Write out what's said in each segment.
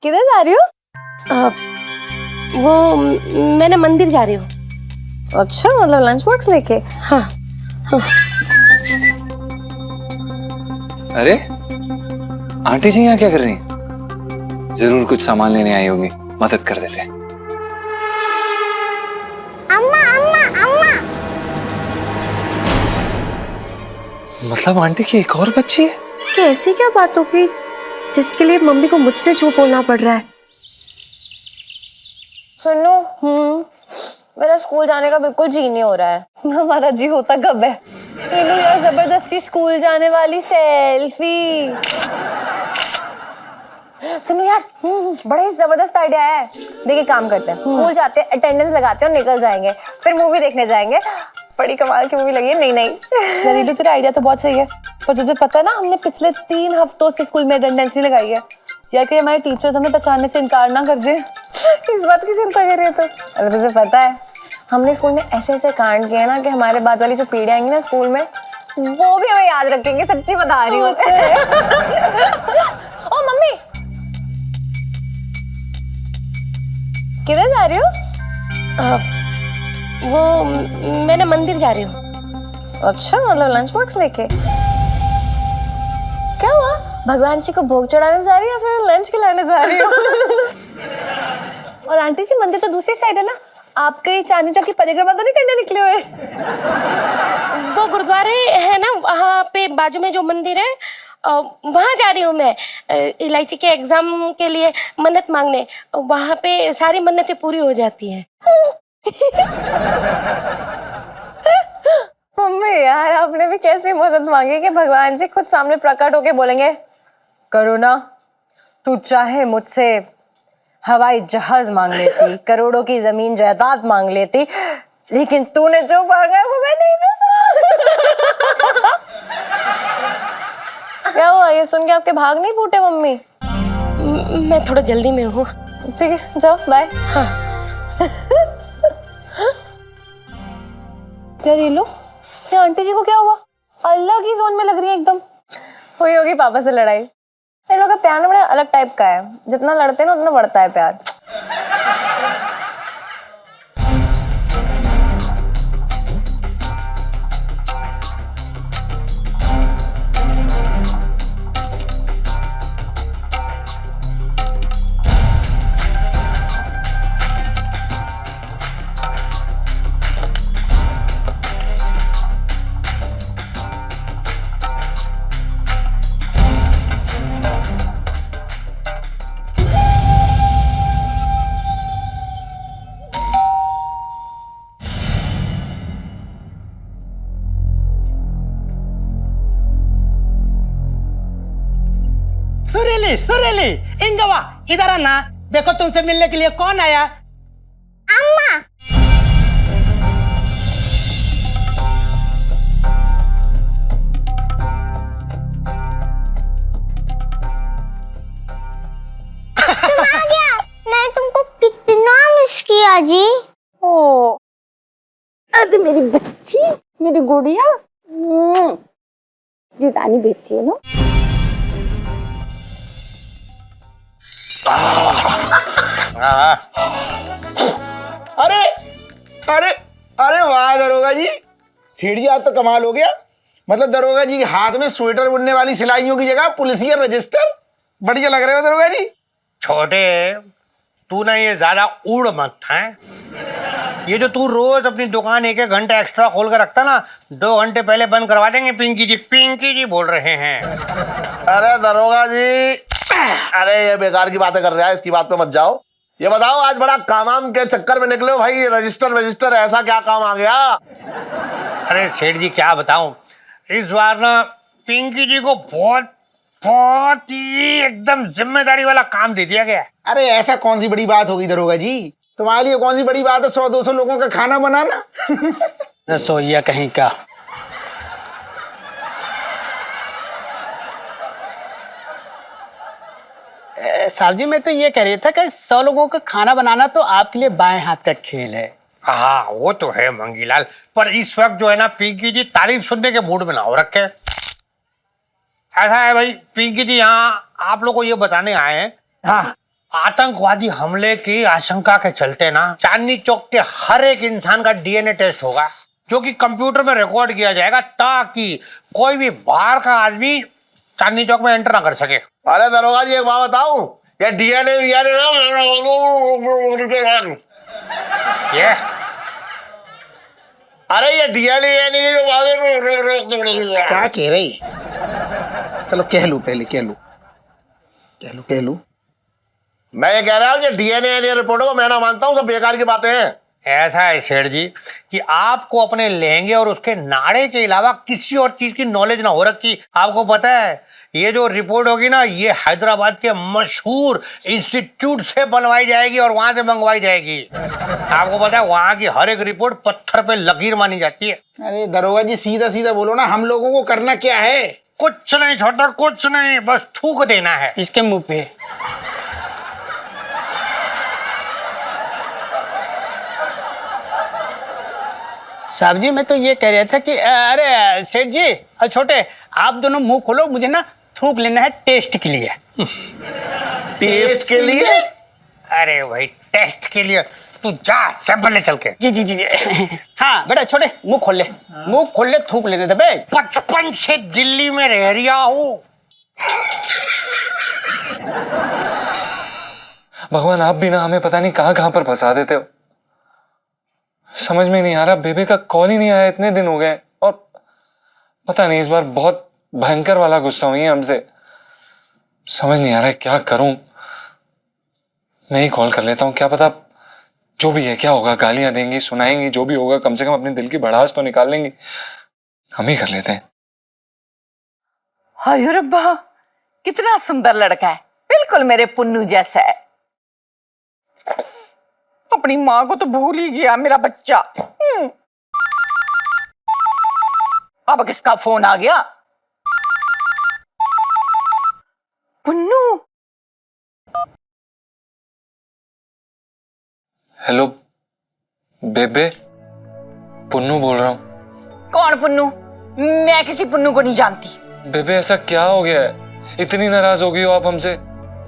किधर जा रही हो? वो मैं ना मंदिर जा रही हूँ। अच्छा, मतलब लंच बॉक्स लेके? हाँ। अरे आंटी जी यहाँ क्या कर रही हैं? जरूर कुछ सामान लेने आई होंगी, मदद कर देते हैं। अम्मा अम्मा अम्मा। मतलब आंटी की एक और बच्ची है? कि ऐसी क्या बात होगी जिसके लिए मम्मी को मुझसे झूठ बोलना पड़ रहा है? सुनो, मेरा स्कूल जाने का बिल्कुल जी नहीं हो रहा है। हमारा जी होता कब है? टीनू यार, जबरदस्ती स्कूल जाने वाली सेल्फी। सुनो यार, बड़ा ही जबरदस्त आइडिया है। देखिए, काम करते हैं, स्कूल जाते हैं, अटेंडेंस लगाते हैं और निकल जाएंगे, फिर मूवी देखने जाएंगे। बड़ी कमाल की मूवी लगी है। नहीं नहीं नरीलू, तेरा आइडिया तो बहुत सही है, पर तुझे पता है ना, हमने पिछले 3 हफ्तों से स्कूल में अटेंडेंस नहीं लगाई है। या कि हमारे टीचर्स हमें पहचानने से इनकार ना कर दे। इस बात की चिंता कर रही है तो? अरे तुझे पता है, हमने स्कूल में ऐसे ऐसे कांड किए ना कि हमारे बाद वाली जो पीढ़ी आएंगी ना स्कूल में, वो भी हमें याद रखेंगे। सच्ची बता रही हूँ। ओ मम्मी, किधर जा रही हो? वो मैं ना मंदिर जा रही हूँ। अच्छा, मतलब लंच बॉक्स लेके? क्या हुआ? भगवान जी को भोग चढ़ाने जा रही हो या फिर लंच खिलाने जा रही हो? और आंटी जी, मंदिर तो दूसरी साइड है ना, आप कहीं चांदनी चौक की परिक्रमा तो नहीं करने निकले हुए? वो गुरुद्वारे है ना, वहाँ पे बाजू में जो मंदिर है, वहाँ जा रही हूँ मैं। इलायची के एग्जाम के लिए मन्नत मांगने। वहाँ पे सारी मन्नतें पूरी हो जाती हैं। मम्मी यार, आपने भी कैसी मदद मांगी कि भगवान जी खुद सामने प्रकट होके बोलेंगे, करो ना, तू चाहे मुझसे हवाई जहाज मांग लेती, करोड़ों की जमीन जायदाद मांग लेती, लेकिन तूने जो मांगा है वो मैं नहीं दे सकती। क्या हुआ? ये सुन के आपके भाग नहीं फूटे मम्मी? मैं थोड़ा जल्दी में हूँ। ठीक है, जाओ, बाय। हाँ। नरीलू, ये आंटी जी को क्या हुआ? अलग ही जोन में लग रही है एकदम। हुई होगी पापा से लड़ाई। इन लोगों का प्यार ना बड़ा अलग टाइप का है, जितना लड़ते हैं ना उतना बढ़ता है प्यार। सुरीली सुरीली, इंगवा इधर आना। देखो तुमसे मिलने के लिए कौन आया। अम्मा। तुम आ गया। मैं तुमको कितना मिस किया जी। ओ, अरे मेरी बच्ची, मेरी गुड़िया, ये रानी बेटी है ना। अरे अरे अरे वाह दरोगा जी, सीढ़ी आज तो कमाल हो गया। मतलब दरोगा जी के हाथ में स्वेटर बुनने वाली सिलाइयों की जगह पुलिसिया रजिस्टर। बढ़िया लग रहे हो दरोगा जी। छोटे, तू ना ये ज्यादा उड़ मत है। ये जो तू रोज अपनी दुकान 1-1 घंटे एक्स्ट्रा खोल कर रखता ना, 2 घंटे पहले बंद करवा देंगे। पिंकी जी बोल रहे हैं। अरे दरोगा जी, अरे ये बेकार की बातें कर रहा है, इसकी बात पे मत जाओ। ये बताओ, आज बड़ा काम के चक्कर में निकले हो भाई। रजिस्टर ऐसा क्या काम आ गया? अरे सेठ जी, क्या बताऊं, इस बार ना पिंकी जी को बहुत ही एकदम जिम्मेदारी वाला काम दे दिया गया। अरे ऐसा कौन सी बड़ी बात होगी दरोगा जी? तुम्हारे लिए कौन सी बड़ी बात है 100-200 लोगों का खाना बनाना? रसोईया कहीं का। साहब जी, मैं तो ये कह रही था कि 100 लोगों का खाना बनाना तो आपके लिए बाएं हाथ का खेल है। हाँ वो तो है मंगीलाल, पर इस वक्त जो है ना, पिंकी जी तारीफ सुनने के मूड में ना हो रखे। ऐसा है भाई, पिंकी जी यहाँ आप लोग को ये बताने आए हैं हाँ, आतंकवादी हमले की आशंका के चलते ना चांदनी चौक के हर एक इंसान का डीएनए टेस्ट होगा, जो कि कंप्यूटर में रिकॉर्ड किया जाएगा, ताकि कोई भी बाहर का आदमी चांदनी चौक में एंटर ना कर सके। अरे दरोगा जी एक बात बताऊं, ये डीएनए ये अरे ये डीएनए क्या कह रही? चलो कह लूं, पहले कह लूं। मैं ये कह रहा हूँ कि डीएनए रिपोर्टों को मैं ना मानता हूँ, सब बेकार की बातें हैं। ऐसा है सेठ जी कि आपको अपने लहंगे और उसके नाड़े के अलावा किसी और चीज की नॉलेज ना हो रखी। आपको पता है ये जो रिपोर्ट होगी ना, ये हैदराबाद के मशहूर इंस्टीट्यूट से बनवाई जाएगी और वहां से मंगवाई जाएगी। आपको पता है वहां की हर एक रिपोर्ट पत्थर पे लकीर मानी जाती है। अरे दरोगा जी सीधा सीधा बोलो ना, हम लोगों को करना क्या है? कुछ नहीं छोटा, कुछ नहीं, बस थूक देना है इसके मुंह पे। साहब जी मैं तो ये कह रहा था कि अरे सेठ जी और छोटे, आप दोनों मुंह खोलो, मुझे ना थूक लेना है टेस्ट के लिए। टेस्ट के लिए? अरे भाई टेस्ट के लिए तू जा सैंपल ले चल के। जी। हाँ बेटा छोटे, मुंह खोल ले, थूक लेने दे बे। 55 से दिल्ली में रह रिया हूँ। भगवान आप भी ना हमें पता नहीं कहाँ कहाँ पर फंसा देते हो। समझ में नहीं आ रहा, बेबे का कॉल ही नहीं आया, इतने दिन हो गए, और पता नहीं इस बार बहुत भयंकर वाला गुस्सा हुई है हमसे। समझ नहीं आ रहा है क्या करूं। मैं ही कॉल कर लेता हूं, क्या पता जो भी है क्या होगा, गालियां देंगी, सुनाएंगी, जो भी होगा कम से कम अपने दिल की भड़ास तो निकाल लेंगी। हम ही कर लेते हैं। हाय रब्बा, कितना सुंदर लड़का है, बिल्कुल मेरे पुन्नू जैसा है। अपनी माँ को तो भूल ही गया मेरा बच्चा। अब किसका फोन आ गया? पुन्नू। हेलो बेबे, पुन्नू बोल रहा हूँ। कौन पुन्नू? मैं किसी पुन्नू को नहीं जानती। बेबे ऐसा क्या हो गया है, इतनी नाराज हो गई हो आप हमसे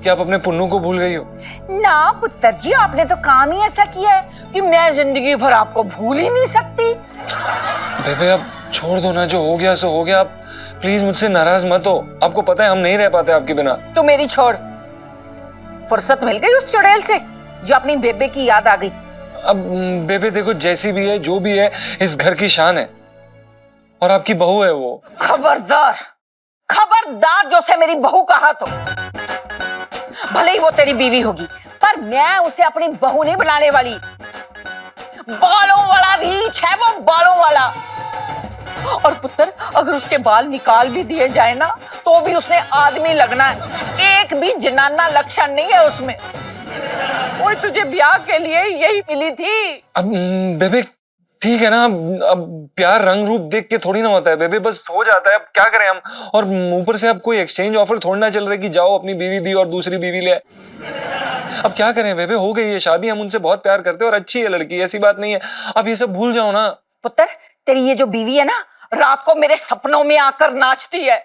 कि आप अपने पुन्नू को भूल गई हो? ना पुत्र जी, आपने तो काम ही ऐसा किया है कि मैं जिंदगी भर आपको भूल ही नहीं सकती। बेबे अब छोड़ दो ना, जो हो गया सो हो गया। आप प्लीज मुझसे नाराज मत हो, आपको पता है हम नहीं रह पाते आपके बिना। तो मेरी छोड़, फुर्सत मिल गई उस चुड़ैल से जो अपनी बेबे की याद आ गई। अब बेबे देखो, जैसी भी है जो भी है, इस घर की शान है और आपकी बहू है वो। खबरदार, खबरदार जो से मेरी बहू कहा तो। भले ही वो तेरी बीवी होगी, पर मैं उसे अपनी बहू नहीं बनाने वाली। बालों वाला रीछ है वो, बालों वाला। और पुत्र, अगर उसके बाल निकाल भी दिए जाए ना, तो भी उसने आदमी लगना है, एक भी जनाना लक्षण नहीं है उसमें। वो तुझे ब्याह के लिए यही मिली थी। अब बेबे ठीक है ना, अब प्यार रंग रूप देख के थोड़ी ना होता है बेबे, बस हो जाता है। अब क्या करें हम, और ऊपर से अब कोई एक्सचेंज ऑफर थोड़ी ना चल रहा है कि जाओ अपनी बीवी दी और दूसरी बीवी ले। अब क्या करें बेबे, हो गई है शादी, हम उनसे बहुत प्यार करते हैं और अच्छी है लड़की, ऐसी बात नहीं है। अब ये सब भूल जाओ ना। पुत्र, तेरी ये जो बीवी है ना, रात को मेरे सपनों में आकर नाचती है।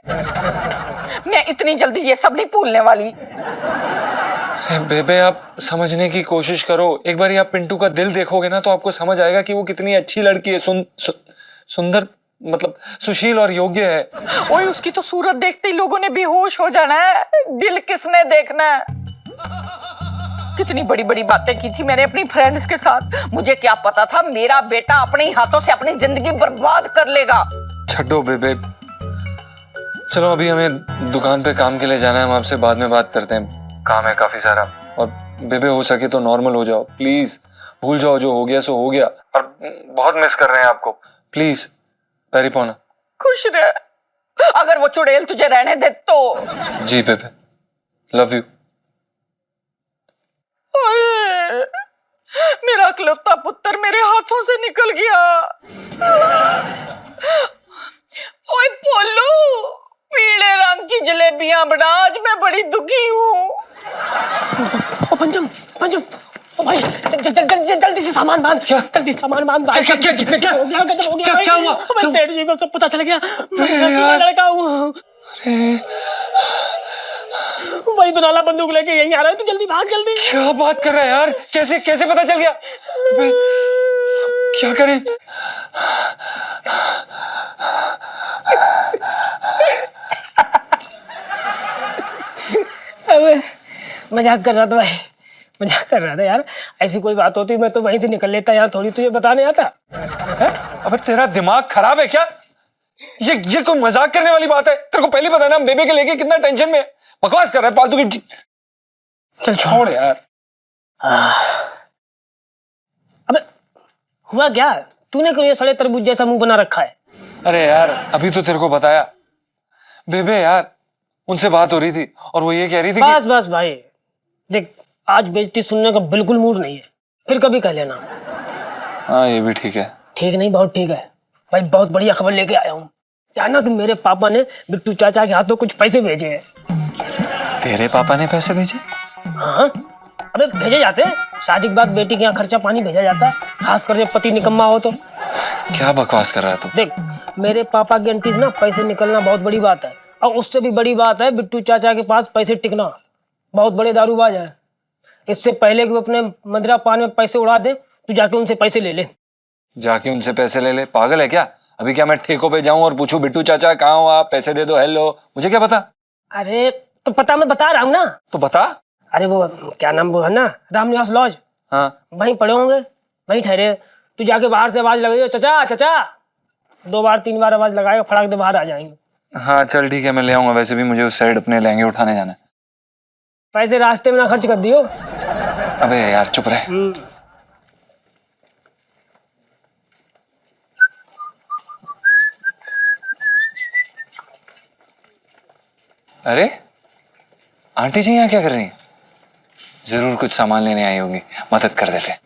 मैं इतनी जल्दी ये सब नहीं भूलने वाली। बेबे आप समझने की कोशिश करो, एक बार आप पिंटू का दिल देखोगे ना तो आपको समझ आएगा कि वो कितनी अच्छी लड़की है, सुंदर, मतलब सुशील और योग्य है। ओए, उसकी तो सूरत देखते ही लोगों ने बेहोश हो जाना है, दिल किसने देखना है। कितनी बड़ी बड़ी बातें की थी मैंने अपनी फ्रेंड्स के साथ। मुझे क्या पता था मेरा बेटा अपने हाथों से अपनी जिंदगी बर्बाद कर लेगा। छड्डो बेबे, चलो अभी हमें दुकान पे काम के लिए जाना है, हम आपसे बाद में बात करते हैं, काम है काफी सारा। और बेबे हो सके तो नॉर्मल हो जाओ प्लीज, भूल जाओ जो हो गया सो हो गया, और बहुत मिस कर रहे हैं आपको, प्लीज पैरी पौना। खुश रह, अगर वो चुड़ैल तुझे रहने दे तो। जी बेबे, लव यू। मेरा इकलौता पुत्र मेरे हाथों से निकल गया। ओए पोलू, पीले रंग की जलेबियां बना, आज मैं बड़ी दुखी हूँ। ओ पंचम, ओ भाई जल्दी से सामान बांध, जल्दी सामान बांध। क्या हो गया? गजब हो गया। क्या हुआ? मैं सेठ जी को सब पता चल गया, मैं लड़का हूँ। वही तो नाला बंदूक लेके यहीं आ रहा है, तू जल्दी भाग जल्दी। क्या बात कर रहा है यार, कैसे कैसे पता चल गया? अबे, क्या करें? अबे मजाक कर रहा था भाई, मजाक कर रहा था यार। ऐसी कोई बात होती मैं तो वहीं से निकल लेता यार, थोड़ी तुझे बताने आता है? अबे तेरा दिमाग खराब है क्या? ये कोई मजाक करने वाली बात है? तेरे को पहले पता है ना, हम बेबे के लेके कितना टेंशन में है। बकवास कर रहा है फालतू की। चल छोड़ यार। अबे हुआ क्या? तूने क्यों ये सड़े तरबूज जैसा मुंह बना रखा है? अरे यार अभी तो तेरे को बताया। बेबे यार, उनसे बात हो रही थी और वो ये कह रही थी बस बस भाई, देख आज बेइज्जती सुनने का बिल्कुल मूड नहीं है, फिर कभी कह लेना। हाँ ये भी ठीक है। ठीक नहीं, बहुत ठीक है भाई। बहुत बढ़िया खबर लेके आया हूँ। जानना कि मेरे पापा ने बिट्टू चाचा के हाथों कुछ पैसे भेजे हैं। तेरे पापा ने पैसे भेजे? हाँ अबे भेजे जाते हैं, शादी के बाद बेटी के यहाँ खर्चा पानी भेजा जाता है, खासकर जब पति निकम्मा हो तो। क्या बकवास कर रहा है तू? देख मेरे पापा की आंटी से ना पैसे निकलना बहुत बड़ी बात है, और उससे भी बड़ी बात है बिट्टू चाचा के पास पैसे टिकना। बहुत बड़े दारूबाज है। इससे पहले कि वो अपने मदिरा पान में पैसे उड़ा दे, तू जाके उनसे पैसे ले ले। जाके उनसे पैसे ले ले? पागल है क्या? अभी क्या मैं ठेकों पे जाऊं और पूछूं बिट्टू चाचा कहाँ हो आप, पैसे दे दो, हेलो? मुझे क्या पता? अरे तो पता मैं बता रहा हूँ ना। तो बता। अरे वो क्या नाम वो है ना, रामनिवास लॉज, हाँ वहीं पड़े होंगे, वहीं ठहरे। तू जाके बाहर से आवाज लगाइए, चचा चचा, 2 बार 3 बार आवाज लगाएगा, फटाक दे बाहर आ जाएंगे। हाँ चल ठीक है, मैं ले आऊंगा। वैसे भी मुझे उस साइड अपने लहंगे उठाने जाना है। पैसे रास्ते में ना खर्च कर दियो। अबे यार चुप रहे। अरे आंटी जी यहाँ क्या कर रही हैं? जरूर कुछ सामान लेने आई होंगी, मदद कर देते।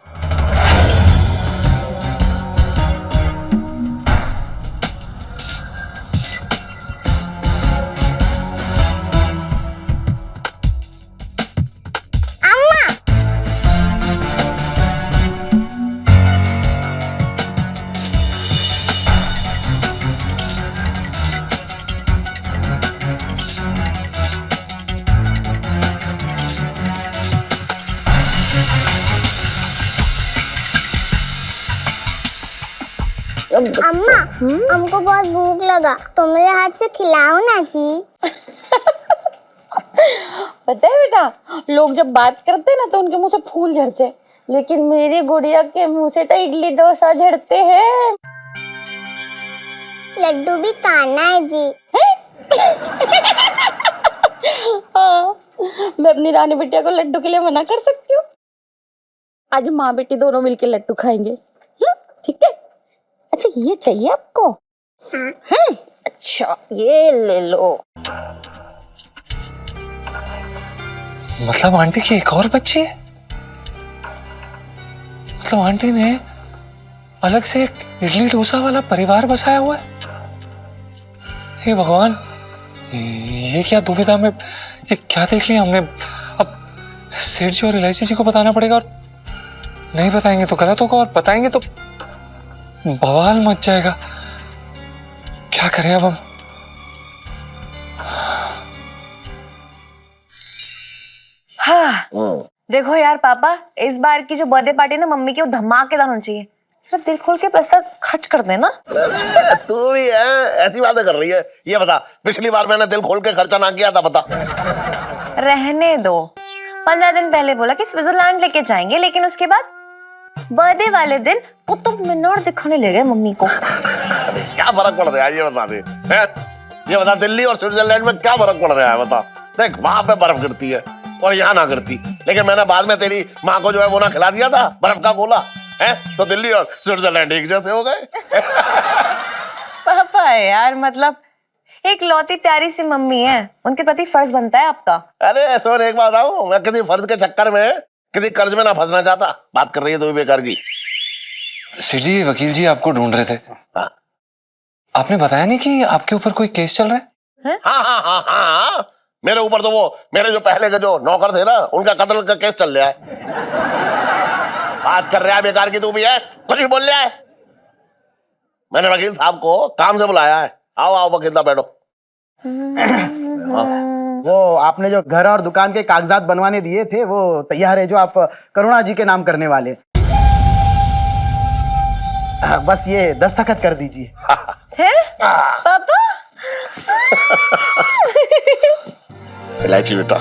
अम्मा हमको बहुत भूख लगा, तो मेरे हाथ से खिलाओ ना जी। पता है बेटा, लोग जब बात करते ना तो उनके मुंह से फूल झड़ते, लेकिन मेरी गुड़िया के मुंह से तो इडली डोसा झड़ते हैं। लड्डू भी खाना है जी। हाँ, मैं अपनी रानी बिटिया को लड्डू के लिए मना कर सकती हूँ? आज माँ बेटी दोनों मिलके लड्डू खाएंगे, ठीक है? अच्छा ये चाहिए आपको? हाँ अच्छा ये ले लो। मतलब आंटी की एक और बच्ची है? मतलब आंटी ने अलग से एक इडली डोसा वाला परिवार बसाया हुआ है? हे भगवान, ये क्या दुविधा में, ये क्या देख लिया हमने? अब सेठ जी और इलायची जी को बताना पड़ेगा, और नहीं बताएंगे तो गलत होगा, और बताएंगे तो बवाल मच जाएगा। क्या करें अब हम? हाँ देखो यार पापा, इस बार की जो बर्थडे पार्टी ना मम्मी की, वो धमाकेदार होनी चाहिए। सिर्फ दिल खोल के पैसा खर्च कर देना। तू भी है ऐसी बातें कर रही है? ये बता, पिछली बार मैंने दिल खोल के खर्चा ना किया था, बता। रहने दो, 15 दिन पहले बोला कि स्विट्जरलैंड लेके जाएंगे, लेकिन उसके बाद बर्थडे वाले दिन कुतुब मीनार दिखाने ले गए मम्मी को। क्या फर्क पड़ रहा है ये बता दे। ये बता, दिल्ली और स्विट्जरलैंड में क्या फर्क पड़ रहा है बता। देख वहां पे बर्फ गिरती है और यहाँ ना गिरती, लेकिन मैंने बाद में तेरी माँ को जो है वो ना खिला दिया था बर्फ का गोला, है तो दिल्ली और स्विट्जरलैंड एक जैसे हो गए। पापा यार, मतलब एक लौती प्यारी सी मम्मी है, उनके प्रति फर्ज बनता है आपका। अरे सोन एक बात आऊं, मैं किसी फर्ज के चक्कर में किसी कर्ज में ना फंसना चाहता। बात कर रही है तो भी बेकार की। सेठ जी, वकील जी आपको ढूंढ रहे थे। हाँ आपने बताया नहीं कि आपके ऊपर कोई केस चल रहा है? हाँ हाँ हाँ हाँ, मेरे ऊपर तो वो मेरे जो पहले के जो नौकर थे ना, उनका कत्ल का केस चल रहा है। बात कर रहा है बेकार की तू भी है, कुछ भी बोल रहा है। मैंने वकील साहब को काम से बुलाया है। आओ आओ वकील साहब बैठो। वो आपने जो घर और दुकान के कागजात बनवाने दिए थे वो तैयार है, जो आप करुणा जी के नाम करने वाले। बस ये दस्तखत कर दीजिए। है पापा? इलायची बेटा,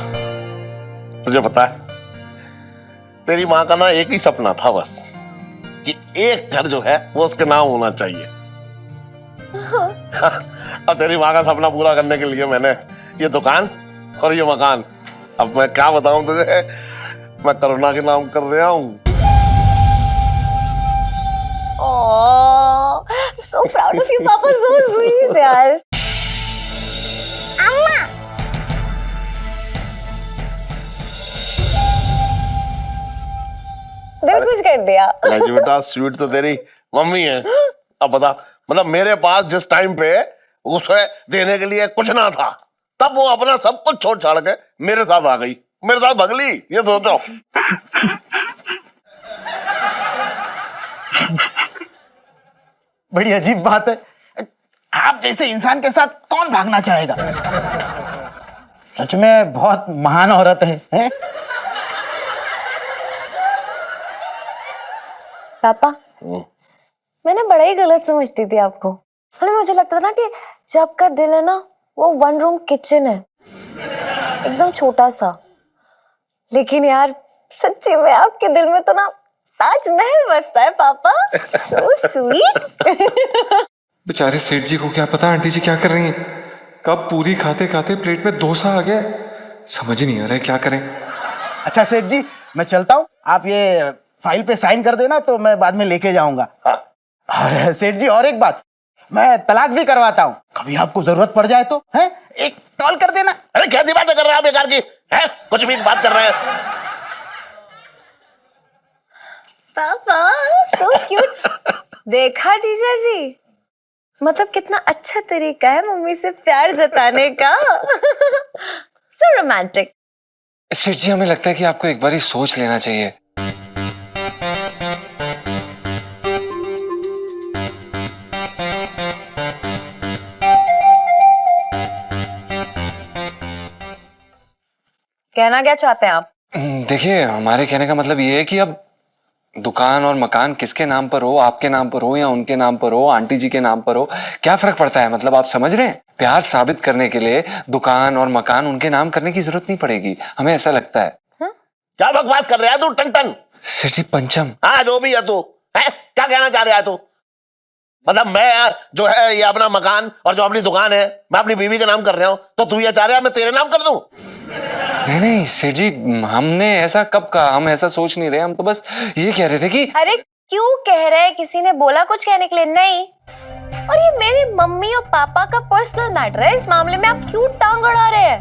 तुझे पता है तेरी माँ का ना एक ही सपना था बस, कि एक घर जो है वो उसके नाम होना चाहिए। अब तेरी माँ का सपना पूरा करने के लिए मैंने ये दुकान और ये मकान, अब मैं क्या बताऊं तुझे, मैं करुणा के नाम कर रहा हूँ। Oh, I'm so proud of you, Papa. So sweet, यार। अम्मा दिल खुश कर दिया। इलायची बेटा, स्वीट तो तेरी मम्मी है। अब बता, मतलब मेरे पास जिस टाइम पे उसे देने के लिए कुछ ना था, तब वो अपना सब कुछ छोड़ छाड़ के मेरे साथ आ गई, मेरे साथ भगली। ये सोचो। बड़ी अजीब बात है, आप जैसे इंसान के साथ कौन भागना चाहेगा? सच में बहुत महान औरत है? पापा, मैंने बड़ा ही गलत समझती थी आपको। और मुझे लगता था ना कि जो आपका दिल है ना, वो 1 रूम किचन है, एकदम छोटा सा। लेकिन यार सच्ची में आपके दिल में तो ना ताजमहल बसता है पापा। So sweet. बेचारे सेठ जी को क्या पता आंटी जी क्या कर रही हैं। कब पूरी खाते खाते प्लेट में डोसा आ गया, समझ ही नहीं आ रहा है क्या करें। अच्छा सेठ जी, मैं चलता हूँ, आप ये फाइल पे साइन कर देना तो मैं बाद में लेके जाऊंगा। और सेठ जी और एक बात, मैं तलाक भी करवाता हूँ, कभी आपको जरूरत पड़ जाए तो है एक कॉल कर देना। अरे कैसी बातें कर रहे हैं बेकार की, है कुछ भी बात कर रहे हैं। पापा सो क्यूट। देखा जीजा जी, मतलब कितना अच्छा तरीका है मम्मी से प्यार जताने का। So romantic. सेठ जी, हमें लगता है कि आपको एक बार ही सोच लेना चाहिए। कहना क्या चाहते हैं आप? देखिए, हमारे कहने का मतलब ये है कि अब दुकान और मकान किसके नाम पर हो, आपके नाम पर हो या उनके नाम पर हो, आंटी जी के नाम पर हो, क्या फर्क पड़ता है? मतलब आप समझ रहे हैं, प्यार साबित करने के लिए दुकान और मकान उनके नाम करने की जरूरत नहीं पड़ेगी, हमें ऐसा लगता है। क्या बकवास कर रहा है तू टंग टंग? सेठ जी, पंचम। हाँ जो भी है तू, है क्या कहना चाह रहा है तू? मतलब मैं जो है ये अपना मकान और जो अपनी दुकान है मैं अपनी बीवी के नाम कर रहा हूँ, तो तू ये चाह रहा है मैं तेरे नाम कर दूं? नहीं नहीं सेठ जी, हमने ऐसा कब कहा, हम ऐसा सोच नहीं रहे, हम तो बस ये कह रहे थे कि अरे क्यों कह रहे हैं? किसी ने बोला कुछ कहने के लिए? नहीं। और ये मेरे मम्मी और पापा का पर्सनल मैटर है, इस मामले में आप क्यों टांग अड़ा रहे हैं?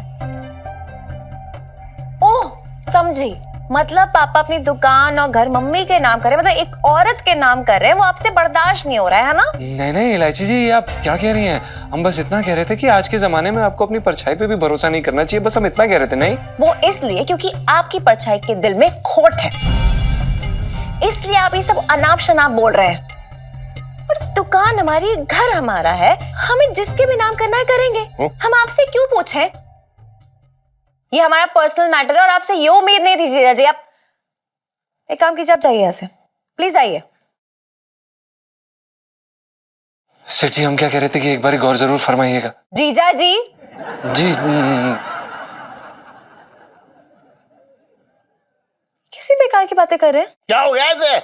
ओह समझी, मतलब पापा अपनी दुकान और घर मम्मी के नाम कर रहे हैं, मतलब एक औरत के नाम कर रहे हैं, वो आपसे बर्दाश्त नहीं हो रहा है ना? नहीं नहीं इलायची जी, ये आप क्या कह रही हैं? हम बस इतना कह रहे थे कि आज के जमाने में आपको अपनी परछाई पे भी भरोसा नहीं करना चाहिए, बस हम इतना कह रहे थे। नहीं, वो इसलिए क्योंकि आपकी परछाई के दिल में खोट है, इसलिए आप ये सब अनाप शनाप बोल रहे हैं। और दुकान हमारी, घर हमारा है, हमें जिसके भी नाम करना है करेंगे। हम आपसे क्यों पूछें? ये हमारा पर्सनल मैटर है और आपसे ये उम्मीद नहीं थी जीजा जी। आप एक काम कीजिए, आप जाइए यहाँ से, प्लीज आइए। सेठ जी, हम क्या कह रहे थे कि एक बार गौर जरूर फरमाइएगा। जीजा जी जी। किसी बेकार की बातें कर रहे हैं? क्या हो गया इसे?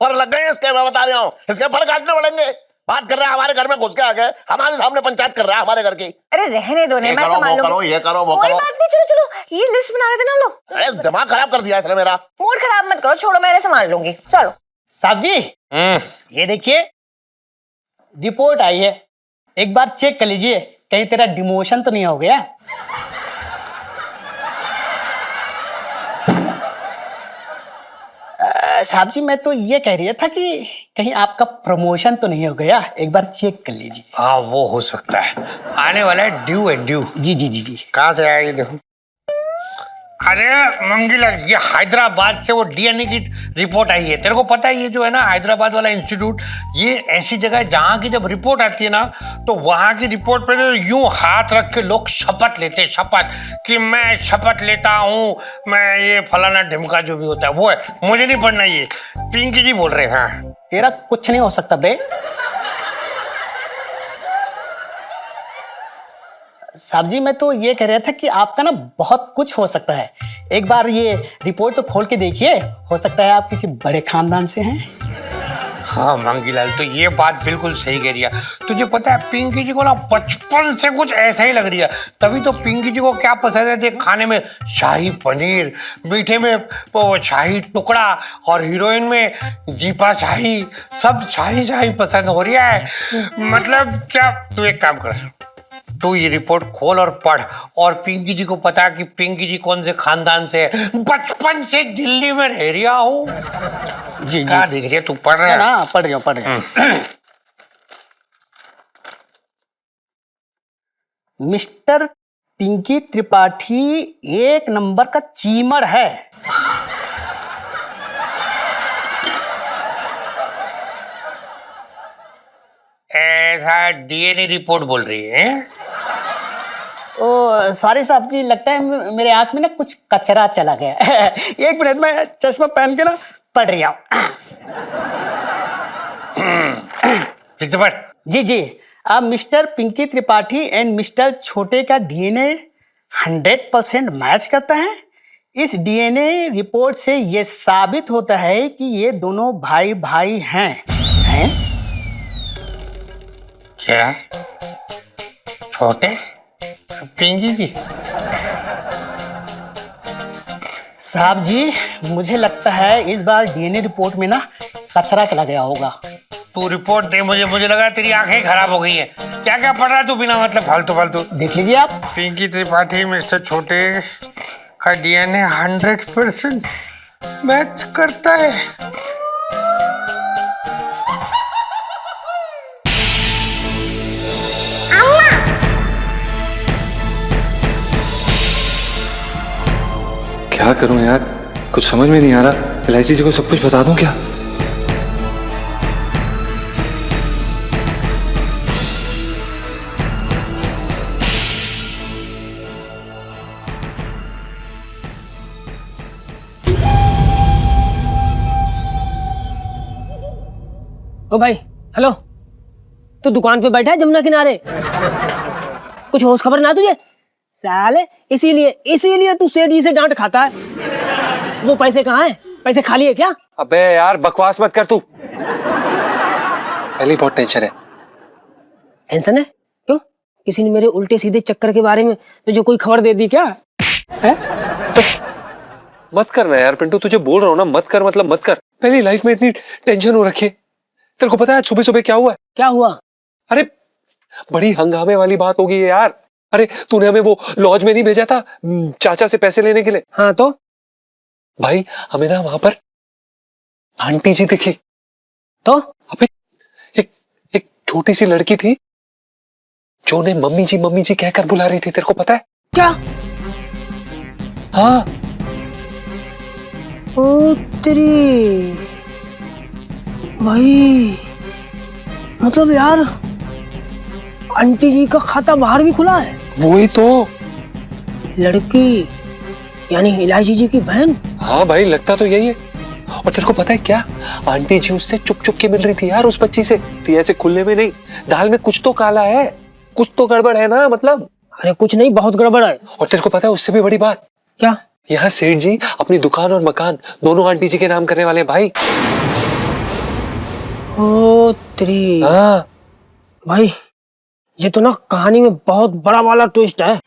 पर लग गए इसके, मैं बता रहा हूँ, इसके पर काटने पड़ेंगे। बात कर रहा है हमारे घर में घुस के आ गए, हमारे सामने पंचायत कर रहा है हमारे घर की। अरे रहने दो, मैं संभाल लूंगी। ये करो वो कोई करो। बात नहीं, चलो चलो, ये लिस्ट बना रहे थे ना हम लोग। अरे दिमाग खराब कर दिया इसने मेरा। मूड खराब मत करो, छोड़ो, मैं संभाल लूंगी। चलो साहब जी, ये देखिए रिपोर्ट आई है, एक बार चेक कर लीजिए, कहीं तेरा डिमोशन तो नहीं हो गया। साहब जी, मैं तो ये कह रही था कि कहीं आपका प्रमोशन तो नहीं हो गया, एक बार चेक कर लीजिए। हाँ वो हो सकता है, आने वाला है ड्यू है ड्यू। जी जी जी जी। कहाँ से आएगी देखो? अरे मंगीला, ये हैदराबाद से वो डीएनए की रिपोर्ट आई है। तेरे को पता है ये जो है ना हैदराबाद वाला इंस्टीट्यूट, ये ऐसी जगह है जहाँ की जब रिपोर्ट आती है ना तो वहाँ की रिपोर्ट पे तो यूं हाथ रख के लोग शपथ लेते हैं, शपथ कि मैं शपथ लेता हूँ, मैं ये फलाना ढिमका जो भी होता है वो है। मुझे नहीं पढ़ना, ये पिंकी जी बोल रहे हैं। हाँ, तेरा कुछ नहीं हो सकता बे। साहब जी, मैं तो ये कह रहा था कि आपका ना बहुत कुछ हो सकता है। एक बार ये रिपोर्ट तो खोल के देखिए, हो सकता है आप किसी बड़े खानदान से हैं। हाँ मंगीलाल, तो ये बात बिल्कुल सही कह रही है। तुझे पता है पिंकी जी को ना बचपन से कुछ ऐसा ही लग रही है। तभी तो पिंकी जी को क्या पसंद है देख, खाने में शाही पनीर, मीठे में वो शाही टुकड़ा, और हीरोइन में दीपा शाही, सब शाही शाही पसंद हो रही है। मतलब क्या, तू एक काम कर, तू ये रिपोर्ट खोल और पढ़, और पिंकी जी को पता कि पिंकी जी कौन से खानदान से है। बचपन से दिल्ली में रह रहा हूँ। जी क्या देख रही है तू? पढ़ रहा है ना? पढ़ रही हूँ। मिस्टर पिंकी त्रिपाठी एक नंबर का चीमर है। ऐसा डीएनए रिपोर्ट बोल रही है। ओ सॉरी साहब जी, लगता है मेरे आंख में ना कुछ कचरा चला गया। एक मिनट में चश्मा पहन के ना पढ़ रही हूँ। ठीक तो पढ़। जी जी। अब mister Pinky Tripathi and mister Chhote का डीएनए 100% मैच करता है। इस डीएनए रिपोर्ट से ये साबित होता है कि ये दोनों भाई भाई हैं। क्या? छोटे पिंकी जी? साहब जी, मुझे लगता है इस बार डीएनए रिपोर्ट में ना कचरा चला गया होगा। तू रिपोर्ट दे मुझे, मुझे लगा तेरी आंखें खराब हो गई हैं। क्या क्या पढ़ रहा है तू बिना मतलब फालतू फालतू? देख लीजिए आप। पिंकी त्रिपाठी मिस्टर छोटे का डीएनए 100% मैच करता है। क्या करूं यार, कुछ समझ में नहीं आ रहा। इलायची जी को सब कुछ बता दूं क्या? ओ भाई, हेलो, तू दुकान पे बैठा है जमुना किनारे? कुछ होश खबर ना तुझे? साले इसीलिए तू सेठ जी से डांट खाता है। वो पैसे कहाँ हैं? पैसे खाली है क्या? अबे यार बकवास मत कर तू। पहले बहुत टेंशन है। टेंशन है? क्यों? किसी ने मेरे उल्टे सीधे चक्कर के बारे में तुझे कोई खबर दे दी क्या है? मत करना यार पिंटू, तुझे बोल रहा हूँ ना, मत कर, मतलब मत कर। पहली लाइफ में इतनी टेंशन हो रखी है। तेरे को पता है सुबह सुबह क्या हुआ है? क्या हुआ? अरे बड़ी हंगामे वाली बात होगी ये यार। अरे तूने हमें वो लॉज में नहीं भेजा था चाचा से पैसे लेने के लिए? हाँ तो भाई हमें ना वहां पर आंटी जी दिखी। तो अबे एक छोटी सी लड़की थी जो उन्हें मम्मी जी कहकर बुला रही थी। तेरे को पता है क्या? हाँ। ओ तेरी भाई, मतलब यार आंटी जी का खाता बाहर भी खुला है। वही तो लड़की यानी इलायची जी की बहन। हाँ भाई, लगता तो यही है। और तेरे को पता है क्या, आंटी जी उससे चुप चुप के मिल रही थी यार, उस बच्ची से। थी ऐसे खुले में नहीं। दाल में कुछ तो काला है, कुछ तो गड़बड़ है ना मतलब। अरे कुछ नहीं, बहुत गड़बड़ है। और तेरे को पता है उससे भी बड़ी बात क्या? यहाँ सेठ जी अपनी दुकान और मकान दोनों आंटी जी के नाम करने वाले हैं भाई। ओ तेरी। हाँ भाई, ये तो ना कहानी में बहुत बड़ा वाला ट्विस्ट है।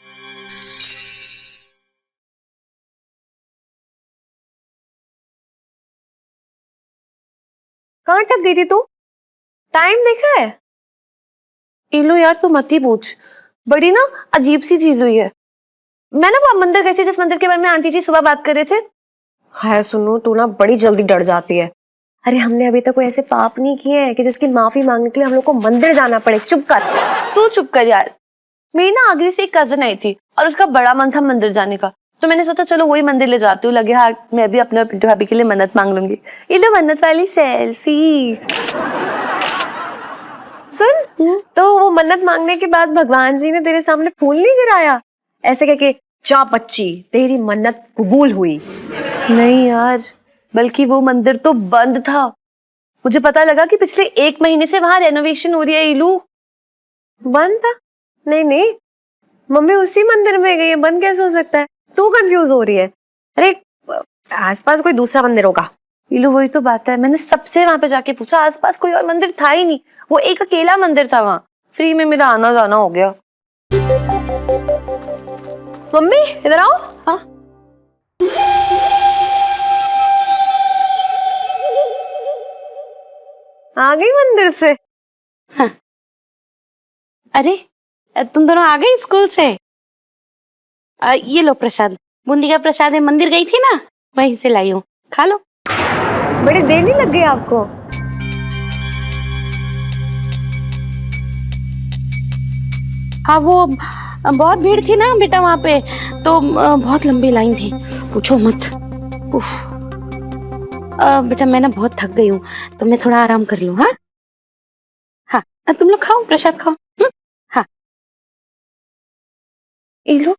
कहाँ अटक गई थी तू? टाइम देखा है? इलो यार, तू मत ही पूछ, बड़ी ना अजीब सी चीज हुई है। मैं ना वो मंदिर गई थी जिस मंदिर के बारे में आंटी जी सुबह बात कर रहे थे। हाय सुनो, तू ना बड़ी जल्दी डर जाती है। अरे हमने अभी तक कोई ऐसे पाप नहीं किए हैं कि जिसकी माफी मांगने के लिए हम लोग को मंदिर जाना पड़े। चुप कर। तू चुप कर यार। मेरी ना आगरे से एक कजन आई थी और उसका बड़ा मन था मंदिर जाने का, तो मैंने सोचा चलो वही मंदिर ले जाती हूँ। लगे हाँ मैं भी अपने और पिंटू भाभी के लिए मन्नत मांग लूंगी। ये लो मन्नत वाली सेल्फी। सुन, तो वो मन्नत मांगने के बाद भगवान जी ने तेरे सामने फूल नहीं गिराया ऐसे कह के, जा बच्ची तेरी मन्नत कबूल हुई? नहीं यार, बल्कि वो मंदिर तो बंद था। मुझे पता लगा कि पिछले 1 महीने से वहां रेनोवेशन हो रही है। इलू बंद था? नहीं नहीं, मम्मी उसी मंदिर में गई है, बंद कैसे हो सकता है? तू कंफ्यूज हो रही है। अरे आसपास कोई दूसरा मंदिर होगा। इलू वही तो बात है, मैंने सबसे वहां पे जाके पूछा, आसपास कोई और मंदिर था ही नहीं। वो एक अकेला मंदिर था वहां। फ्री में मेरा आना जाना हो गया। मम्मी इधर आओ। हाँ आ गई मंदिर से? अरे तुम दोनों आ गई स्कूल से? ये लो प्रसाद, बूंदी का प्रसाद है। मंदिर गई थी ना, वहीं से लाई हूँ, खा लो। बड़ी देर नहीं लग गई आपको? हाँ वो बहुत भीड़ थी ना बेटा वहाँ पे, तो बहुत लंबी लाइन थी, पूछो मत। उफ। बेटा मैं ना बहुत थक गई हूँ, तो मैं थोड़ा आराम कर लूँ। हाँ हाँ, तुम लोग खाओ, प्रसाद खाओ। हाँ। इलू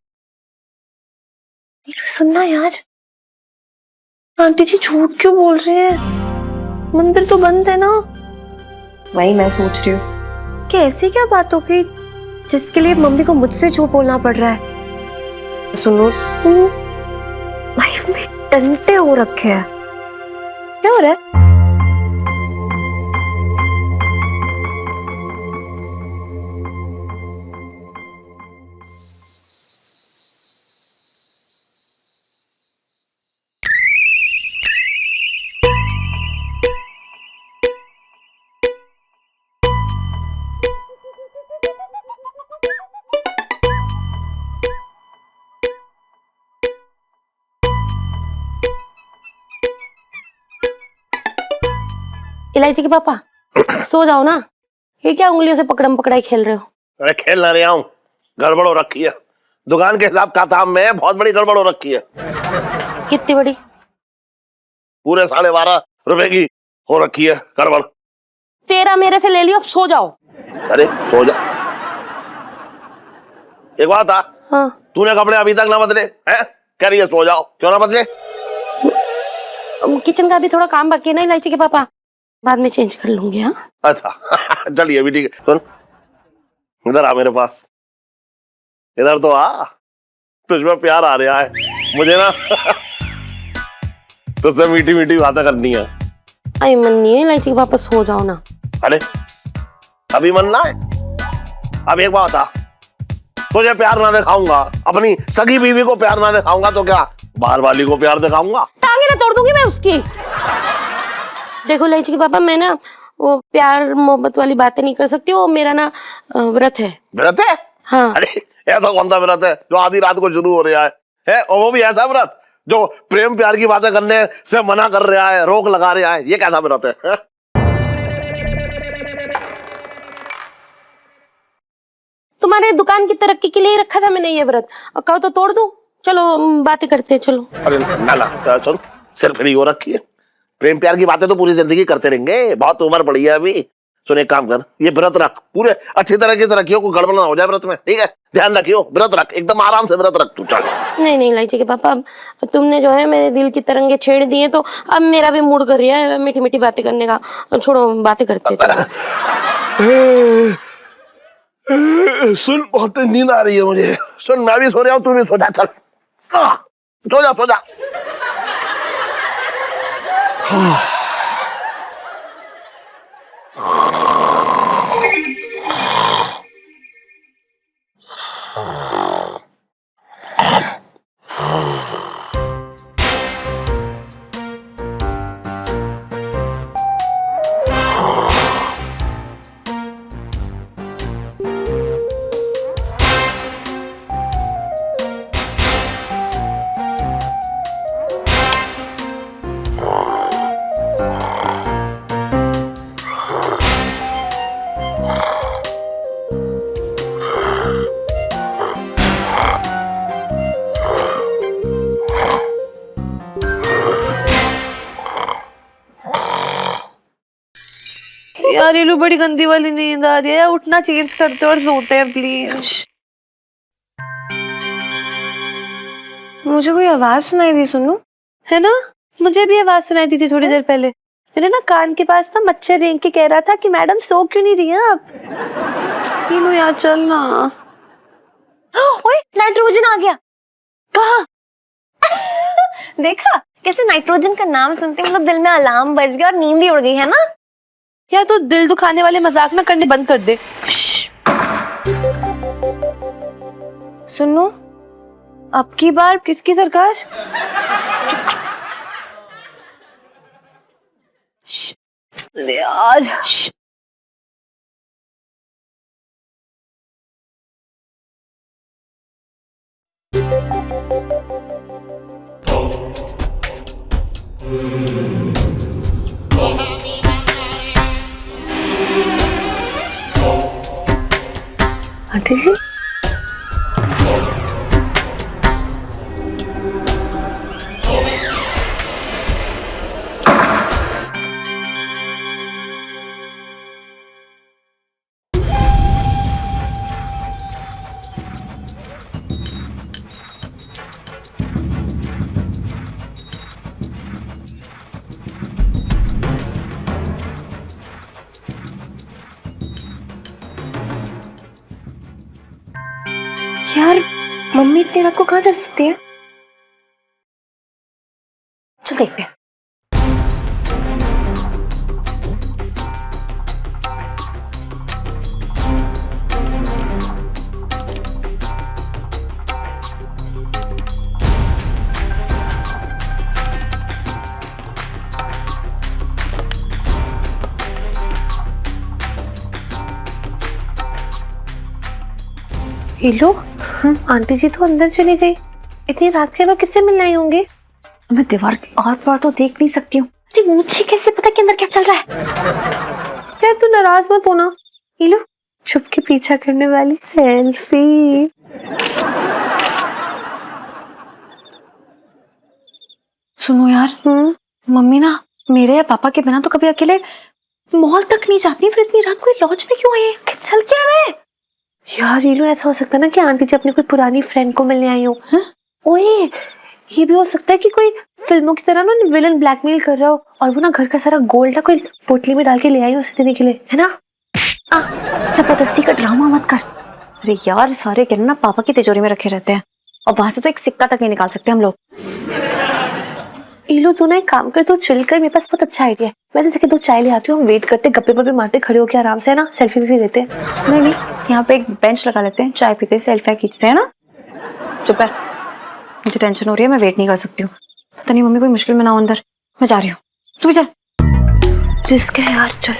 सुनना यार, आंटी जी झूठ क्यों बोल रहे हैं? मंदिर तो बंद है ना। वही मैं सोच रही हूँ कि ऐसी क्या बात हो गई जिसके लिए मम्मी को मुझसे झूठ बोलना पड़ रहा है। सुनो, लाइफ में टंटे हो रखे हैं। क्या हो रहा है? इलायची के पापा, सो जाओ ना। ये क्या उंगलियों से पकड़म पकड़ाई खेल रहे हो? अरे खेल ना रहा हूँ, गड़बड़ हो रखी है। दुकान के हिसाब किताब में बहुत बड़ी गड़बड़ हो रखी है। कितनी बड़ी? पूरे 12.5 रुपए की हो रखी है गड़बड़। तेरा मेरे से ले लियो, अब सो जाओ। अरे सो जा। एक बात था, हाँ। तूने कपड़े अभी तक ना बदले हैं? कह रही है सो जाओ, क्यों ना बदले? किचन का भी थोड़ा काम बाकी है ना इलायची के पापा, बाद में चेंज कर लूंगी। हाँ अच्छा चलिए अभी ठीक है। सुन इधर आ मेरे पास, इधर तो आ। तुझमें प्यार आ रहा है मुझे ना। तुझसे मीठी मीठी बातें करनी है। आई मन नहीं है इलायची के पापा, सो जाओ ना। अरे अभी मन ना है? अब एक बात था, तुझे प्यार ना दिखाऊंगा, अपनी सगी बीवी को प्यार ना दिखाऊंगा, तो क्या बाहर वाली को प्यार दिखाऊंगा? टांगे ना तोड़ दूंगी मैं उसकी। देखो इलायची के पापा, मैं ना वो प्यार मोहब्बत वाली बातें नहीं कर सकती। वो मेरा ना व्रत है। व्रत है? हाँ। अरे ऐसा कौन सा व्रत है जो आधी रात को शुरू हो रहा है? और वो भी ऐसा व्रत जो प्रेम प्यार की बातें करने से मना कर रहा है, रोक लगा रहा है? ये कैसा व्रत है? तुम्हारे दुकान की तरक्की के लिए रखा था मैंने ये व्रत, और कहो तो तोड़ दूं? चलो बातें करते हैं, चलो। अरे ना सुन, सिर्फ फ्री हो रखी है। प्रेम प्यार की बातें तो पूरी जिंदगी करते रहेंगे, बहुत उम्र पड़ी है अभी। सुन एक काम कर, ये व्रत रख, पूरे अच्छी तरह की रखियो, कोई गड़बड़ ना हो जाए व्रत में, ठीक है? ध्यान रखियो, व्रत रख, एकदम आराम से व्रत रख तू। चल। नहीं नहीं इलायची के पापा, अब तुमने जो है मेरे दिल की तरंगे छेड़ दिए, तो अब मेरा भी मूड कर रहा है मीठी मीठी बातें करने का। छोड़ो बातें करते हैं, चलो। सुन बहुत नींद आ रही है मुझे। सुन मैं भी सो रहा हूँ, तू भी सो जा। चल सो जा सो जा। यार ये लो बड़ी गंदी वाली नींद आ रही है यार, उठना चेंज करते और सोते हैं प्लीज। मुझे कोई आवाज सुनाई दी सुनो, है ना? मुझे भी आवाज सुनाई दी थी थोड़ी देर पहले। मेरे ना कान के पास ना मच्छर रेंग के कह रहा था कि मैडम सो क्यों नहीं रही हैं आप? ये लो यार चल ना। ओए नाइट्रोजन आ गया। कहाँ? देखा कैसे नाइट्रोजन का नाम सुनते मतलब दिल में अलार्म बज गया और नींद ही उड़ गई, है ना? यार तो दिल दुखाने वाले मजाक ना करने बंद कर दे। सुनो, अब की बार किसकी सरकार? यार आंटी जी यार मम्मी इतनी रात को कहाँ जा सकती है? चल देखते हैं। ये लो, आंटी जी तो अंदर चली गई। इतनी रात के वो किससे मिलने आई होंगी? मैं दीवार के और पार तो देख नहीं सकती हूँ। मुझे कैसे पता कि अंदर क्या चल रहा है? यार तू नाराज मत होना। ये लो छुप के पीछा करने वाली सेल्फी। सुनो यार, मम्मी ना मेरे या पापा के बिना तो कभी अकेले मॉल तक नहीं जाती, फिर इतनी रात को लॉज में क्यों आई है? चल क्या रहा है? यार ये लो ऐसा हो सकता है ना कि आंटी जी अपनी कोई पुरानी फ्रेंड को मिलने आई हो। ओए ये भी हो सकता है कि कोई फिल्मों की तरह ना विलन ब्लैकमेल कर रहा हो और वो ना घर का सारा गोल्ड ना कोई पोटली में डाल के ले आई हो उसे देने के लिए, है ना? जबरदस्ती का ड्रामा मत कर। अरे यार सारे कहना ना पापा की तिजोरी में रखे रहते हैं और वहां से तो एक सिक्का तक नहीं निकाल सकते हम लोग। ये लो तू ना एक काम कर, तू चिल कर, मेरे पास बहुत अच्छा आइडिया है। मैं तो जाके 2 चाय ले आती हूँ, हम वेट करते गप्पे वप्पे मारते खड़े होके आराम से, है ना? सेल्फी भी लेते हैं। नहीं यहाँ पे एक बेंच लगा लेते हैं, चाय पीते सेल्फी खींचते हैं ना। चुप कर, मुझे टेंशन हो रही है, मैं वेट नहीं कर सकती हूँ। पता नहीं मम्मी कोई मुश्किल में ना हो अंदर। मैं जा रही हूँ, तू भी चल। रिस्क है यार, चल।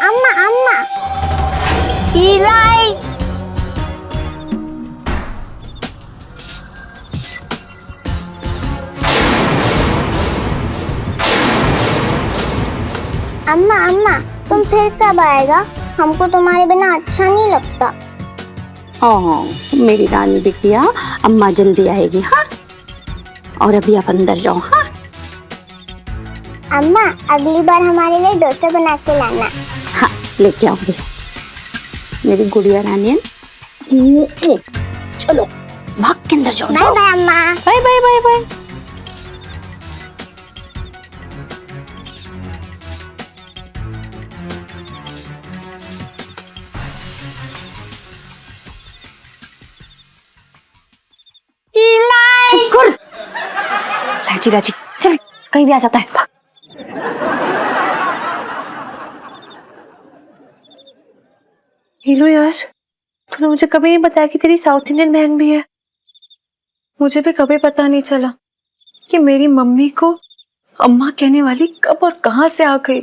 अम्मा अम्मा इलाई अम्मा अम्मा तुम फिर कब आएगा? हमको तुम्हारे बिना अच्छा नहीं लगता। हाँ मेरी रानी बिटिया, अम्मा जल्दी आएगी। हाँ और अभी आप अंदर जाओ। हाँ अम्मा अगली बार हमारे लिए डोसा बना के लाना। हाँ लेके आओगे मेरी गुड़िया रानी। चलो भाग के अंदर जाओ। बाय बाय अम्मा। Bye bye bye bye. Lachi Lachi चल, कहीं भी आ जाता है। भाग। हीलो यार, तूने मुझे कभी नहीं बताया कि तेरी साउथ इंडियन बहन भी है। मुझे भी कभी पता नहीं चला कि मेरी मम्मी को अम्मा कहने वाली कब और कहां से आ गई।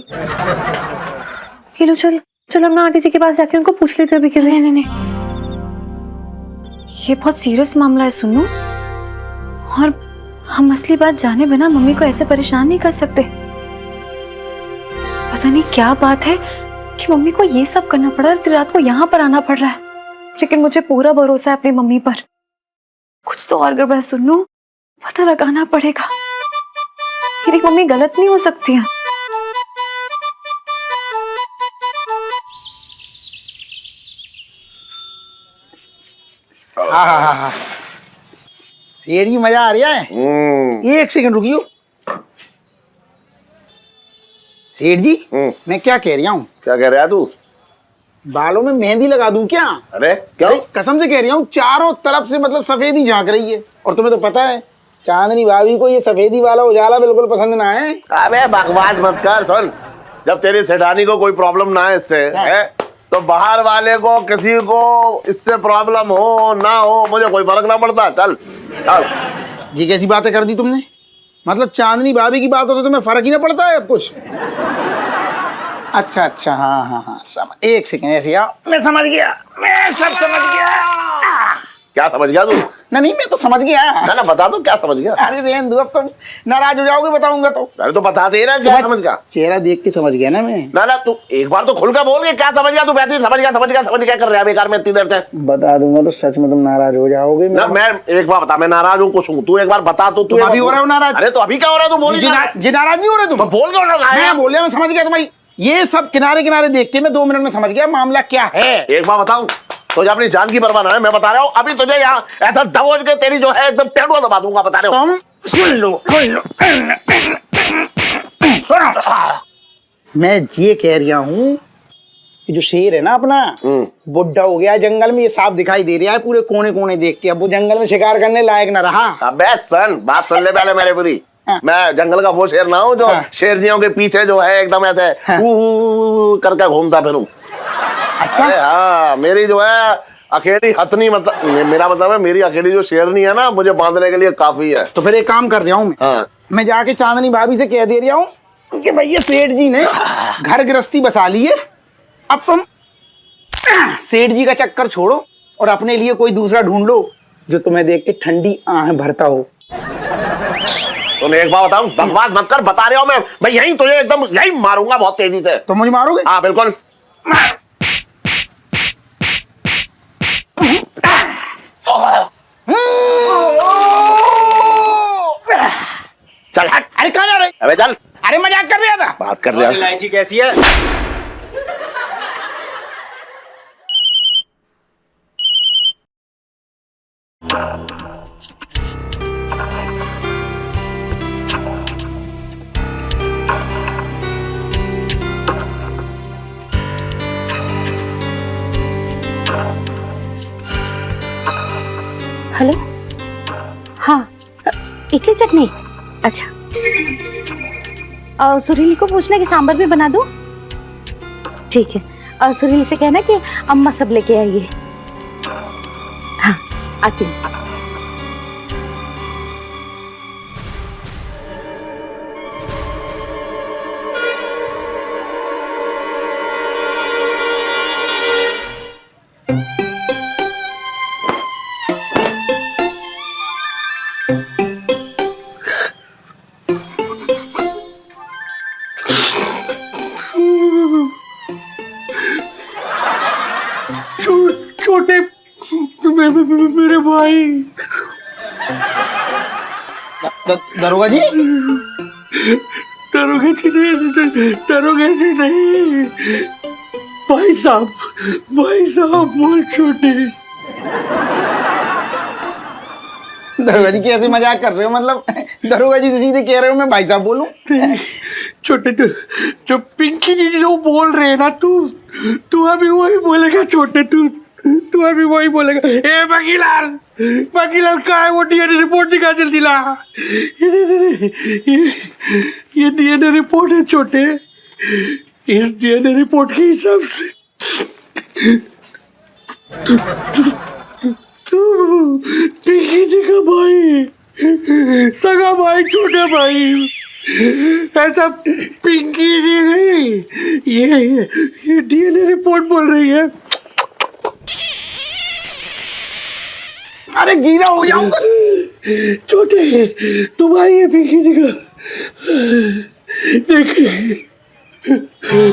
हीलो चल चल, हम ना आंटी जी के पास जाके उनको पूछ लेते अभी के लिए। नहीं ये बहुत सीरियस मामला है सुनो, और हम असली बात जाने बिना मम्मी को ऐसे परेशान नहीं कर सकते। पता नहीं क्या बात है कि मम्मी को ये सब करना पड़ा, रात को यहाँ पर आना पड़ रहा है। लेकिन मुझे पूरा भरोसा है अपनी मम्मी पर। कुछ तो और गड़बड़ सुन लूं, पता लगाना पड़ेगा। मेरी मम्मी गलत नहीं हो सकती है। हाँ हाँ हाँ हाँ, शेर जी मजा आ रहा है। एक सेकंड रुकियो सेठ जी, मैं क्या कह रहा हूँ? क्या कह रहा है तू? बालों में मेहंदी लगा दूं क्या? अरे क्यों? अरे कसम से कह रहा हूँ, चारों तरफ से मतलब सफेदी झांक रही है। और तुम्हें तो पता है चांदनी भाभी को ये सफेदी वाला उजाला बिल्कुल पसंद ना है। अबे बकवास मत कर। सुन, जब तेरी सेठानी को कोई प्रॉब्लम ना है इससे है, तो बाहर वाले को किसी को इससे प्रॉब्लम हो ना हो मुझे कोई फर्क ना पड़ता। चल चल। जी कैसी बातें कर दी तुमने? मतलब चांदनी भाभी की बातों से तुम्हें फर्क ही ना पड़ता है अब कुछ? अच्छा अच्छा, हाँ हाँ हाँ, समझ। एक सेकंड ऐसे आओ, मैं समझ गया, मैं सब समझ गया। क्या समझ गया तू? नहीं मैं तो समझ गया। ना बता दो क्या समझ गया। अरे रहने दो, अब तुम नाराज हो जाओगे बताऊंगा तो। अरे तो बता दे ना क्या समझ गया। चेहरा देख के समझ गया ना मैं। ना तू एक बार तो खुल कर बोल के क्या समझ गया। तू बैठी समझ गया कर रहा है बेकार में इतनी देर से। बता दूंगा तो सच में तुम नाराज हो जाओगे। ना मैं एक बार बता, मैं नाराज हूँ कुछ हूँ, तू एक बार बता। तो तू अभी हो रहा हो नाराज? अरे तो अभी क्या हो रहा है? तू बोल। ये नाराज नहीं हो रहे तुम? बोल क्यों रहा है? मैं बोल रहा, मैं समझ गया तुम्हारी ये सब किनारे किनारे देख के मैं 2 मिनट में समझ गया मामला क्या है। एक बार बताऊं, तुझे अपनी जान की परवाह ना है, मैं बता रहा हूँ। अभी तुझे यहाँ ऐसा दबोच के तेरी जो है एकदम पेड़ुआ दबा दूंगा, बता रहा हूँ। तुम सुन लो सुनो, मैं ये कह रहा हूँ कि जो शेर है ना अपना, बुढ़ा हो गया जंगल में, ये सांप दिखाई दे रहा है पूरे कोने कोने देख के। अब वो जंगल में शिकार करने लायक ना रहा। अबे सन, बात सुन ले पहले मेरे पूरी। मैं जंगल का वो शेर ना हूँ जो शेरनियों के पीछे जो है एकदम ऐसे करके घूमता फिरूं। अच्छा हाँ, मेरी जो है अकेली हथनी, मतलब मेरा मतलब है मेरी अकेली जो शेरनी है ना, मुझे बांधने के लिए काफी है। तो फिर एक काम कर रहा हूँ मैं जाके चांदनी भाभी से कह दे रहा हूँ कि भैया सेठ जी ने घर गृहस्थी बसा ली है, अब तुम सेठ जी का चक्कर छोड़ो और अपने लिए कोई दूसरा ढूंढ लो जो तुम्हें देख के ठंडी आंखें भरता हो। तुम एक बार बताऊं, बकवास मत कर, बता रहा हूँ मैं यहीं तुझे एकदम यहीं मारूंगा बहुत तेजी से। तुम मुझे मारोगे? हाँ बिल्कुल। चल हट। अरे कहाँ जा रहे? अबे चल। अरे मजाक कर रहा था। बात कर रहा है। इलायची कैसी है? हेलो, हाँ, इडली चटनी। अच्छा, सुरीली को पूछना कि सांबर भी बना दूं? ठीक है, सुरीली से कहना कि अम्मा सब लेके आइए। हाँ, आती हूँ। छोटे मेरे भाई। दरोगा जी? दरोगा जी नहीं, भाई साहब बोल छोटे। दरोगा जी कैसे मजाक कर रहे हो? मतलब दरोगा जी सीधे कह रहे हो मैं भाई साहब बोलूं? छोटे जो पिंकी जी जो बोल रहे हैं ना, तू अभी वही बोलेगा छोटे। तू अभी वही बोलेगा। ए बाकीलाल का है वो डीएनए रिपोर्ट दिखा जल्दी ला। ये डीएनए रिपोर्ट है छोटे। इस डीएनए रिपोर्ट के हिसाब से तू पिंकी जी का भाई, सगा भाई, छोटे भाई। ऐसा पिंकी जी नहीं, ये डीएनए रिपोर्ट बोल रही है। अरे गीला हो जाऊंगा। छोटे तू भाई है पिंकी जी का। देख भैया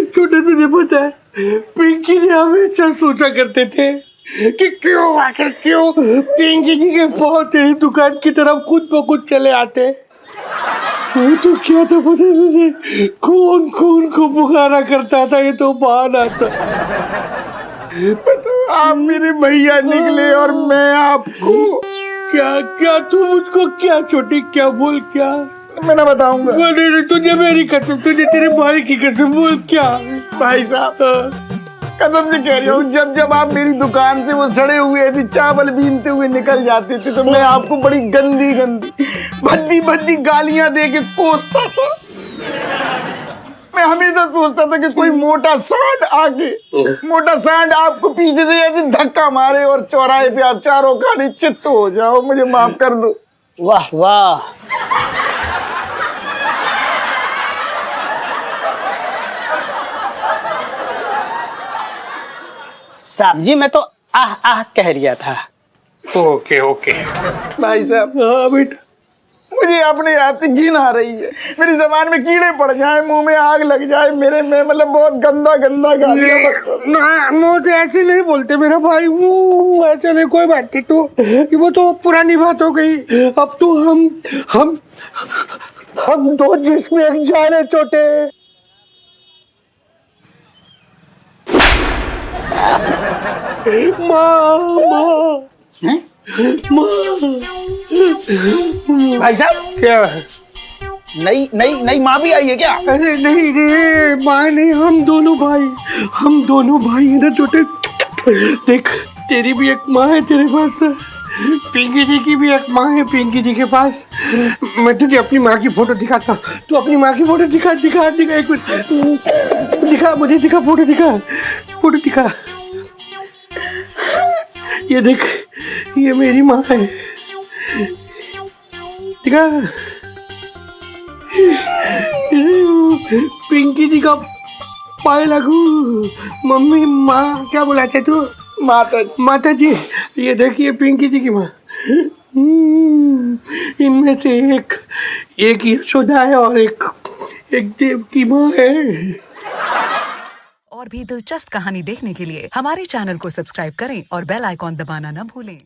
छोटे तुझे पता है पिंकी जी हमेशा सोचा करते थे कि क्यों आखिर क्यों पिंकी जी के पाँव तेरी दुकान की तरफ खुद ब खुद चले आते। वो तो क्या था पता है तुझे, खून खून को पुकारा करता था, ये तो बहाना था। आप मेरे भैया निकले और मैं आपको क्या क्या तू मुझको क्या छोटी क्या बोल क्या मैं ना बताऊंगा। तुझे मेरी कसम, तुझे तेरे भाई की कसम बोल क्या। भाई साहब कसम से कह रही हूँ, जब जब आप मेरी दुकान से वो सड़े हुए ऐसे चावल बीनते हुए निकल जाते थे तो मैं आपको बड़ी गंदी गंदी भद्दी भद्दी गालियां दे के कोसता था। मैं हमेशा सोचता था कि कोई मोटा सांड आपको पीछे से ऐसे धक्का मारे और चौराहे पे आप चारों खाने चित्त हो जाओ। मुझे माफ कर दो। वाह वाह, साहब जी मैं तो आह आह कह रिया था। ओके ओके भाई साहब हाँ बेटा, मुझे अपने आप से घिन आ रही है। मेरी जबान में कीड़े पड़ जाए, मुंह में आग लग जाए, मेरे में मतलब बहुत गंदा गंदा गालियां। मुंह से ऐसे नहीं बोलते मेरा भाई, वो ऐसे नहीं, कोई बात नहीं। तो वो तो पुरानी बात हो गई। अब तो हम दो जिसमें एक जाने छोटे। भाई साहब क्या नई नई नई माँ भी आई है क्या? अरे नहीं रे माँ नहीं, हम दोनों भाई है ना छोटे। देख तेरी भी एक माँ है तेरे पास, पिंकी जी की भी एक माँ है पिंकी जी के पास। मैं तुझे अपनी माँ की फोटो दिखाता हूँ, तू अपनी माँ की फोटो दिखा एक मिनट दिखा, मुझे दिखा, फोटो दिखा। ये देख ये मेरी माँ है, दिखा। पिंकी जी का पाए लगू। मम्मी माँ क्या बुलाते तू? माता जी। ये देखिए पिंकी जी की माँ। इनमें से एक यशोदा है और एक देव की माँ है। और भी दिलचस्प कहानी देखने के लिए हमारे चैनल को सब्सक्राइब करें और बेल आइकॉन दबाना न भूलें।